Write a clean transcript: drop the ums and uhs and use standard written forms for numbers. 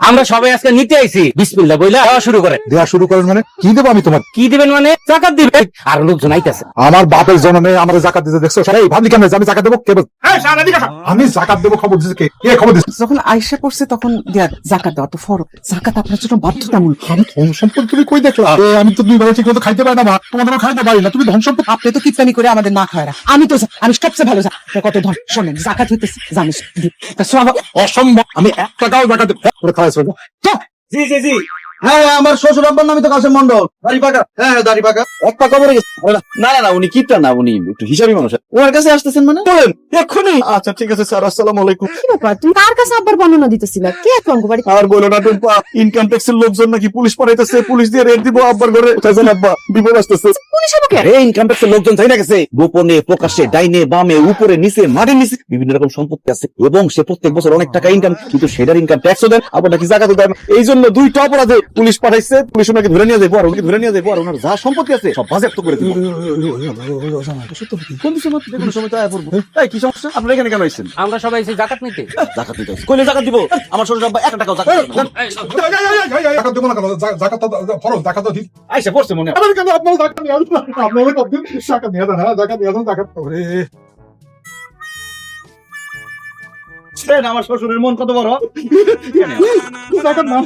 আমরা সবাই আজকে নিতে আইছি, বিসমিল্লাহ বইলা দেওয়া শুরু করে। দেওয়া শুরু করেন মানে কি দেবো আমি তোমার? কি দিবেন মানে? জাকাত দিবে। আর লোকজন আইতাছে। আমার বাপের জন্মে আমার জাকাত দিতে দেখছো? সবাই ভাবলি কেন আমি জাকাত দেবো? কে আমি জাকাত দেবো? খবর দিচ্ছে কে? কে খবর দিচ্ছে? যখন আয়েশা করছে তখন জাকাত দেওয়া তো ফরজ। জাকাত আপনার জন্য বাধ্যতামূলক। আমি ধন সম্পদ তুমি কই দেখলা? আমি তো দুই বেলা ঠিক মতো খাইতে পারি না, মা তোমাদের খাইতে পারি না, তুমি ধন সম্পদ। আপনি তো কিপটামি করে আমাদের না খায় না। আমি সবচেয়ে ভালো কত ধন শোনেন, জাকাত হইতেছে জানিস অসম্ভব, আমি 1 টাকাও জাকাত দেবো করে খাওয়াইছো। জি জি জি, হ্যাঁ আমার শ্বশুর আব্বার নামই তো কাশেম মন্ডল। দাড়ি পাকা, হ্যাঁ দাড়ি পাকা। এক পা কবরে গেছে। না না না, উনি কিপটা না, উনি একটু হিসাবি মানুষ। ওনার কাছে আসতেছেন মানে? বলেন এক্ষুনি। আচ্ছা ঠিক আছে স্যার, আসসালামু আলাইকুম। কি ব্যাপার, তুমি কার কাছে আব্বার বর্ণনা দিতেছিলা? কে এক অঙ্গবাড়ি? আর বলো না টুম্পা, ইনকাম ট্যাক্সের লোকজন নাকি পুলিশ পাঠাইতেছে, পুলিশ দিয়ে রেড দিব আব্বার ঘরে। কোথায় যান আব্বা? বিপদ আসতেছে। পুলিশ আমাকে এই ইনকাম ট্যাক্সের লোকজন চাই না গেছে, গোপনে প্রকাশ্যে, ডাইনে বামে, উপরে নিচে, মাটির নিচে বিভিন্ন রকম সম্পত্তি আছে এবং সে প্রত্যেক বছর অনেক টাকা ইনকাম, কিন্তু সেটার ইনকাম ট্যাক্সও দেন, আবার নাকি জাকাতও দেন। এই জন্য 2টা অপরাধে পুলিশ পাঠাইছে। পুলিশ ওনাকে ধরে নিয়ে যাবো, আর ওনাকে ধরে নিয়ে যাবো, আর ওনার যা সম্পত্তি আছে সব বাজেয়াপ্ত করে দেবো। কোন সময় দেখুন সময় তো আয়া পড়বো। এই কি সমস্যা? আপনারা এখানে কেন এসেছেন? আমরা সবাই আইছি জাকাত নিতে। জাকাত দিতে আসছি। কইলে জাকাত দিব? আমার শ্বশুর আব্বা 1 টাকাও জাকাত দেন না। জাকাত দেবো না কেন? জাকাত ফরজ, জাকাত তো দিই। আইসা পড়ছে মনে হয়। কেন আপনার জাকাত নিয়ে আসুন? আপনার কত টাকা নিয়ে দেন? হ্যাঁ জাকাত নিয়ে আসুন, জাকাত। আমার শ্বশুরের মন কত বড়। জাকাত না